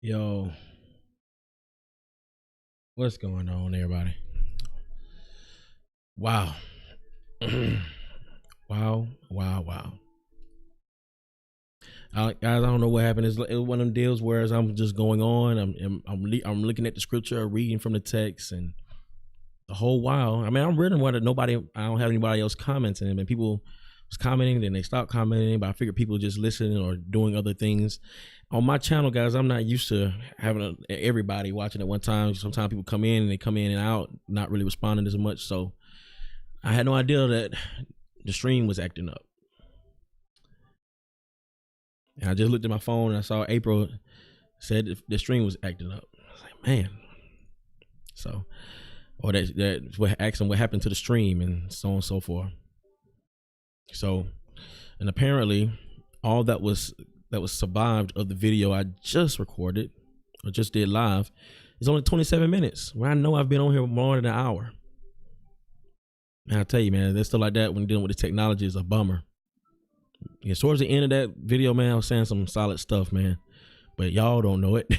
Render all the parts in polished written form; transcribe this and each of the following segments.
Yo, what's going on, everybody? Wow. wow. Guys, I don't know what happened. It's one of them deals where as I'm just going on, I'm looking at the scripture, reading from the text, and the whole while, I mean, I'm reading what I don't have anybody else commenting, and people was commenting, then they stopped commenting, but I figured people just listening or doing other things. On my channel, guys, I'm not used to having everybody watching at one time. Sometimes people come in and they come in and out, not really responding as much. So I had no idea that the stream was acting up. And I just looked at my phone and I saw April said the stream was acting up. I was like, man. So, or that what asked them what happened to the stream and so on and so forth. So, and apparently, all that was survived of the video I just recorded or just did live is only 27 minutes. Where I know I've been on here more than an hour. And I tell you, man, there's stuff like that when dealing with the technology is a bummer. Yeah, towards the end of that video, man, I was saying some solid stuff, man, but y'all don't know it.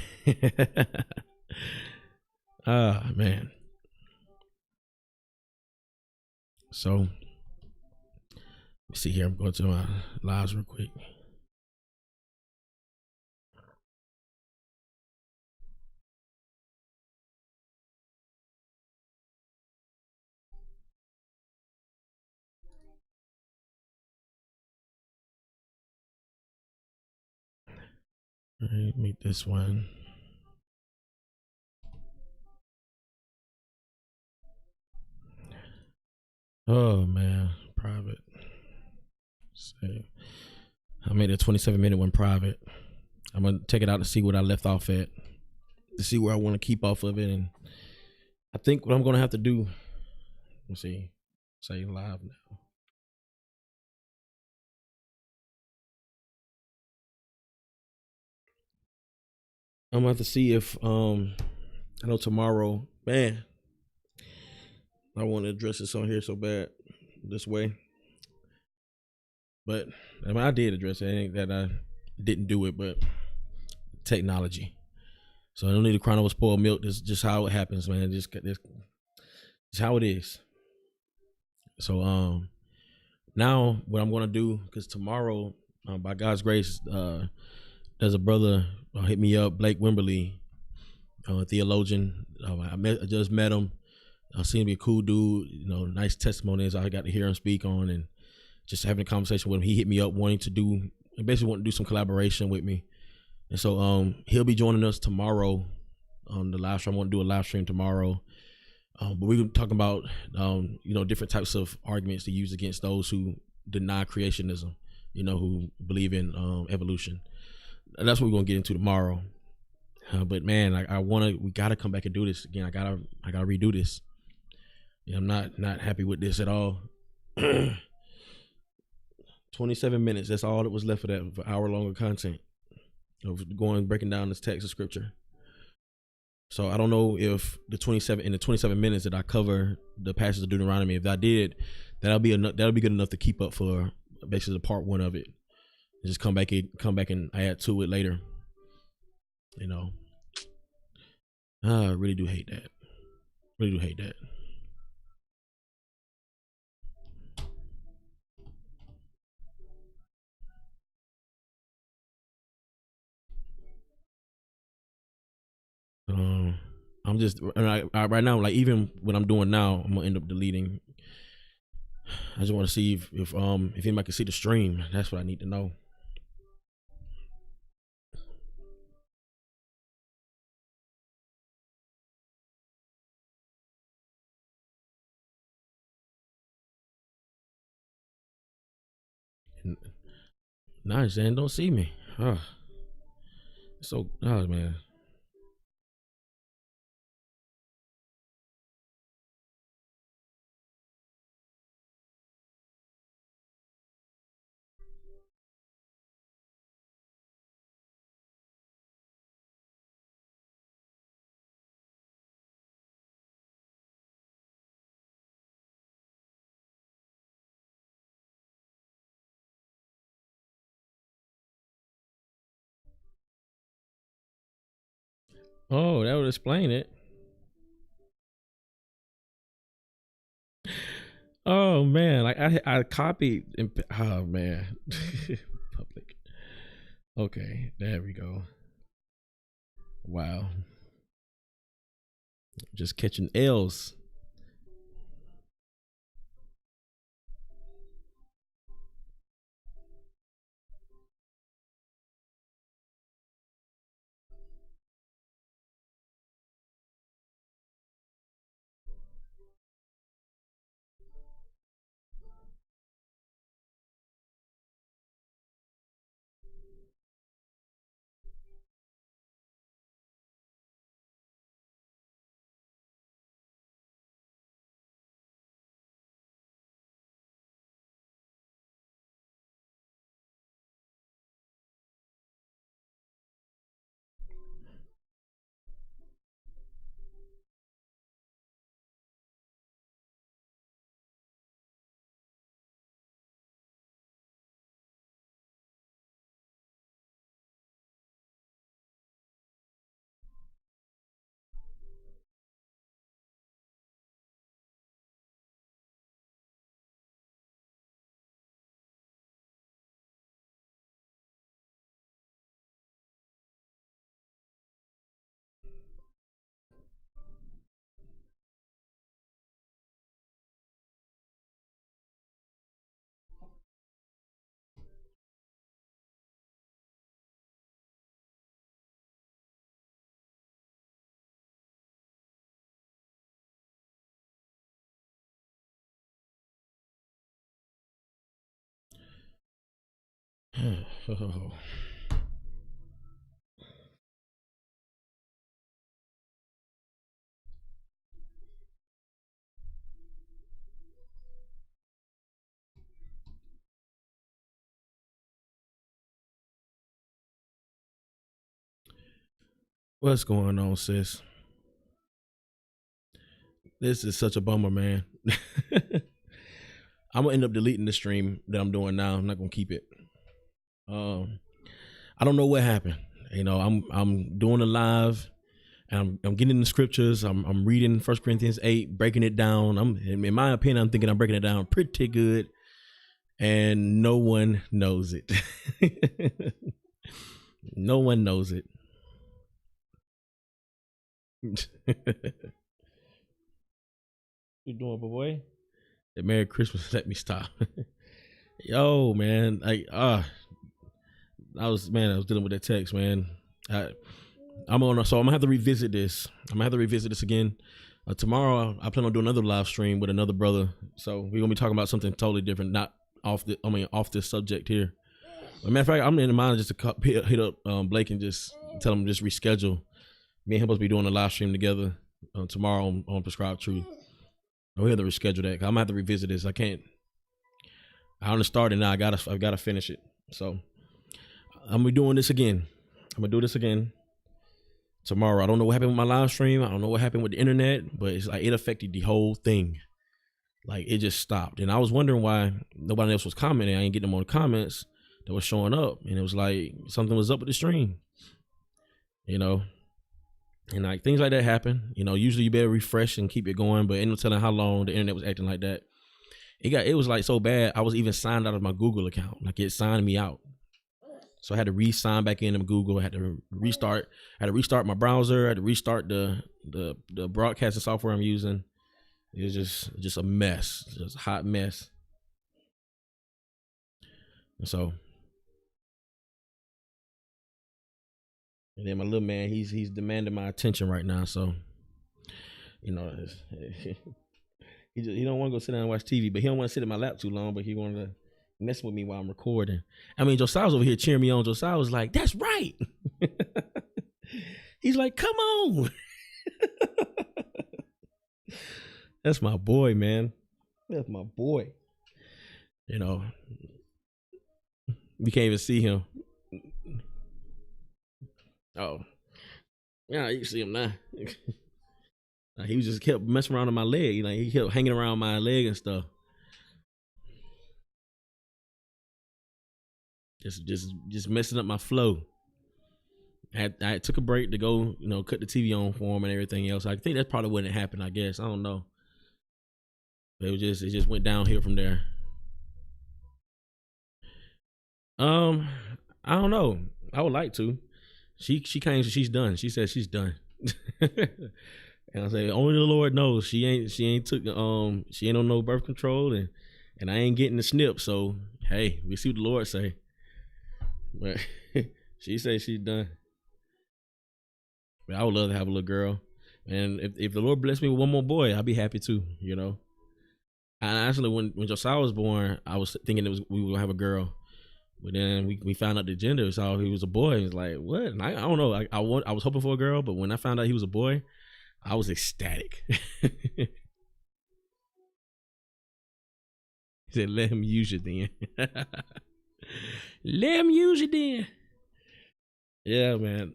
Man. So, let's see here. I'm going to my lives real quick. All right, make this one. Oh man, private. Save. I made a 27-minute one private. I'm gonna take it out to see what I left off at, to see where I want to keep off of it, and I think what I'm gonna have to do. Let's see, say live now. I'm gonna have to see if I know tomorrow, man. I want to address this on here so bad this way, but I mean I did address it. It ain't that I didn't do it, but technology. So I don't need to cry over spoiled milk. This is just how it happens, man. This how it is. So now what I'm gonna do, because tomorrow, by God's grace, there's a brother hit me up, Blake Wimberly, a theologian. I just met him. Seemed to be a cool dude. You know, nice testimonies I got to hear him speak on, and just having a conversation with him. He hit me up wanting to do, basically wanting to do some collaboration with me, and so he'll be joining us tomorrow on the live stream. I want to do a live stream tomorrow. But we're talking about different types of arguments to use against those who deny creationism, who believe in evolution. And that's what we're gonna get into tomorrow. But man, we gotta come back and do this again. I gotta redo this. Yeah, I'm not happy with this at all. 27 minutes. That's all that was left for that for hour longer content of breaking down this text of scripture. So I don't know if the 27 minutes that I cover the passage of Deuteronomy, if I did, that'll be good enough to keep up for basically the part one of it. Just come back and add to it later. I really do hate that. Really do hate that. I'm just right now, like even what I'm doing now, I'm gonna end up deleting. I just want to see if anybody can see the stream. That's what I need to know. Nice, and don't see me. So, man. Oh, that would explain it. Oh man, like I copied. Oh man, public. Okay, there we go. Wow, just catching L's. What's going on, sis? This is such a bummer, man. I'm gonna end up deleting the stream that I'm doing now. I'm not gonna keep it. Um, I don't know what happened. I'm doing a live, and I'm getting the scriptures. I'm reading 1 Corinthians 8, breaking it down. In my opinion, I'm thinking I'm breaking it down pretty good, and no one knows it. No one knows it. You doing, boy? The Merry Christmas. Let me stop. Yo, man, I was dealing with that text, man. So I'm gonna have to revisit this. Again tomorrow. I plan on doing another live stream with another brother. So we're gonna be talking about something totally different, not off this subject here. As a matter of fact, I'm in the mind just to hit up Blake and just tell him just reschedule. Me and him supposed to be doing a live stream together tomorrow on Prescribed Truth. We have to reschedule that. I'm gonna have to revisit this. I can't. I only started now. I gotta finish it. So I'm gonna be doing this again. I'm gonna do this again tomorrow. I don't know what happened with my live stream. I don't know what happened with the internet, but it's like it affected the whole thing. Like it just stopped, and I was wondering why nobody else was commenting. I ain't getting them on the comments that was showing up, and it was like something was up with the stream, and like things like that happen. Usually you better refresh and keep it going, but ain't no telling how long the internet was acting like that. It was like so bad. I was even signed out of my Google account. Like it signed me out. So I had to re-sign back into Google. I had to restart. I had to restart my browser. I had to restart the broadcasting software I'm using. It was just a mess, just a hot mess. And then my little man, he's demanding my attention right now. So he don't want to go sit down and watch TV, but he don't want to sit at my lap too long. But he wanted to messing with me while I'm recording. I mean, Josiah was over here cheering me on. Josiah was like, "That's right." He's like, "Come on." That's my boy, man. That's my boy. We can't even see him. Oh, yeah, you can see him now. He was just kept messing around on my leg. He kept hanging around my leg and stuff. Just messing up my flow. I took a break to go, cut the TV on for him and everything else. I think that's probably when it happened. I guess I don't know. It just went downhill from there. Um, I don't know. I would like to. She claims she's done. She says she's done. And I say only the Lord knows. She ain't she ain't on no birth control, and I ain't getting the snip. So hey, we see what the Lord say. But she says she's done. But I would love to have a little girl, and if the Lord bless me with one more boy, I'll be happy too. And actually, when Josiah was born, I was thinking we were gonna have a girl. But then we found out the gender, so he was a boy. It's like, what? And I don't know. I was hoping for a girl, but when I found out he was a boy, I was ecstatic. He said, "Let him use you then." Let him use you then. Yeah, man.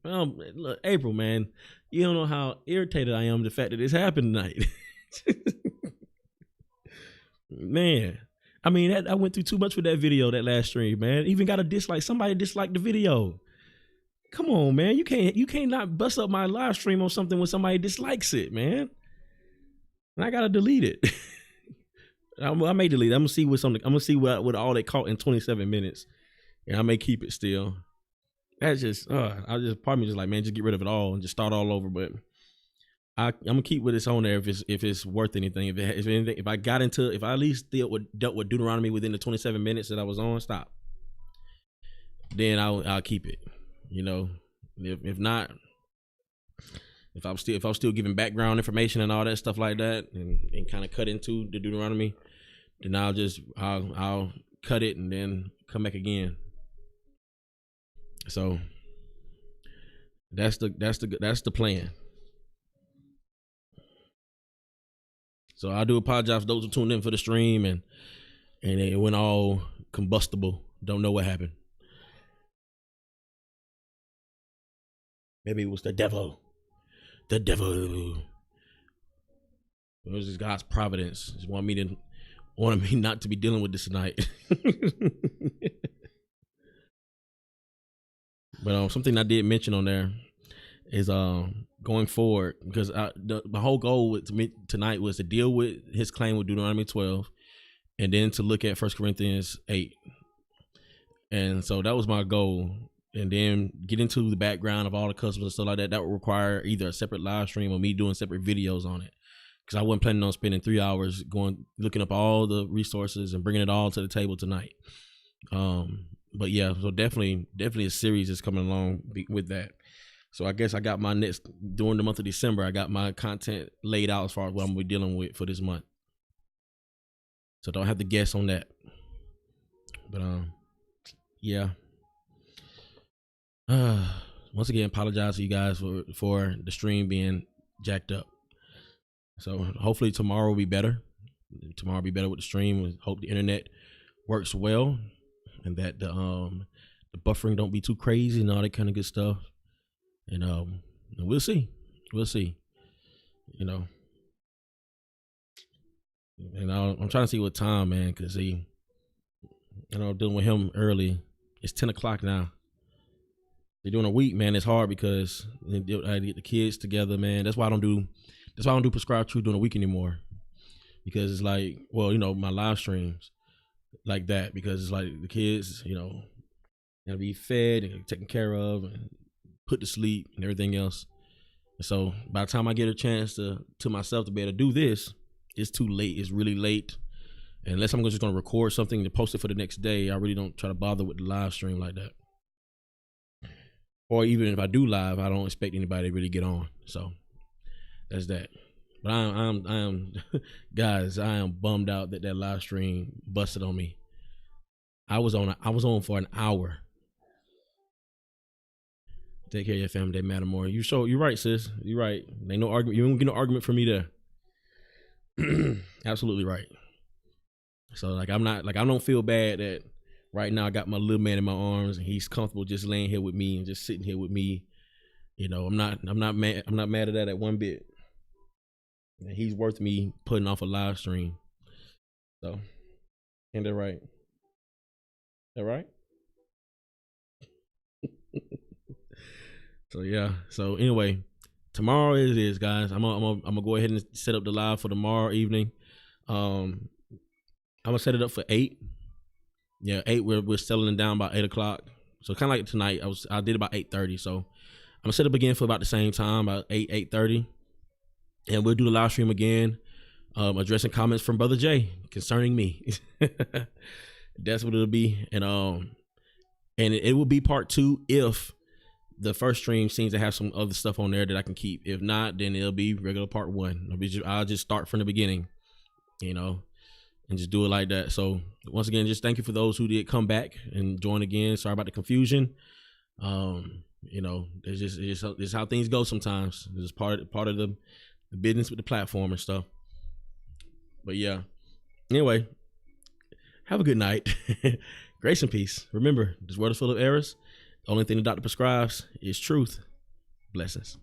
Look, April, man, you don't know how irritated I am the fact that this happened tonight. Man. I mean, I went through too much with that video, that last stream, man. Even got a dislike. Somebody disliked the video. Come on, man. You can't not bust up my live stream on something when somebody dislikes it, man. And I gotta delete it. I may delete it. I'm gonna see what all they caught in 27 minutes, and I may keep it still. That's just, part of me just like, man, just get rid of it all and just start all over. But I'm gonna keep what it's on there if it's worth anything. If I at least dealt with Deuteronomy within the 27 minutes that I was on, stop. Then I'll keep it. If not, if I'm still giving background information and all that stuff like that, and kind of cut into the Deuteronomy, then I'll cut it and then come back again. So that's the plan. So I do apologize for those who tuned in for the stream and it went all combustible. Don't know what happened. Maybe it was the devil. The devil. It was just God's providence. Just wanted me not to be dealing with this tonight. But something I did mention on there is going forward, because my whole goal tonight was to deal with his claim with Deuteronomy 12, and then to look at 1 Corinthians 8. And so that was my goal, and then get into the background of all the customers and stuff like that. That would require either a separate live stream or me doing separate videos on it, because I wasn't planning on spending 3 hours looking up all the resources and bringing it all to the table tonight. But yeah, so definitely a series is coming along with that. So I guess I got during the month of December, I got my content laid out as far as what I'm going to be dealing with for this month. So don't have to guess on that. But yeah. Once again, apologize to you guys for the stream being jacked up. So hopefully tomorrow will be better. Tomorrow will be better with the stream. We hope the internet works well, and that the buffering don't be too crazy and all that kind of good stuff. And we'll see. And I'm trying to see what time, man, because dealing with him early. It's 10 o'clock now. They're doing a week, man. It's hard because I get the kids together, man. That's why I don't do Prescribed Truth during the week anymore, because it's like, my live streams like that, because it's like the kids, gotta be fed and taken care of and put to sleep and everything else. And so by the time I get a chance to myself to be able to do this, it's too late. It's really late. And unless I'm just going to record something to post it for the next day, I really don't try to bother with the live stream like that. Or even if I do live, I don't expect anybody to really get on. So that's that. But I am guys, I am bummed out that live stream busted on me. I was on for an hour. Take care of your family. They matter more. You're right, sis. You're right. Ain't no argument. You won't get no argument from me there. Absolutely right. So like I don't feel bad that right now I got my little man in my arms and he's comfortable just laying here with me and just sitting here with me. I'm not mad. I'm not mad at that at one bit. And he's worth me putting off a live stream. So, ain't that right? That right? So yeah. So anyway, tomorrow it is, guys. I'm gonna go ahead and set up the live for tomorrow evening. I'm gonna set it up for 8. Yeah, 8. We're settling down about 8 o'clock. So kind of like tonight, I did about 8:30. So I'm gonna set up again for about the same time, about 8:30, and we'll do the live stream again, addressing comments from Brother Jay concerning me. That's what it'll be, and it will be part 2 if the first stream seems to have some other stuff on there that I can keep. If not, then it'll be regular part 1. I'll just start from the beginning, and just do it like that. So once again, just thank you for those who did come back and join again. Sorry about the confusion. It's just how things go sometimes. It's part of the business with the platform and stuff. But yeah, anyway, have a good night. Grace and peace. Remember, this world is full of errors. The only thing the doctor prescribes is truth. Blessings.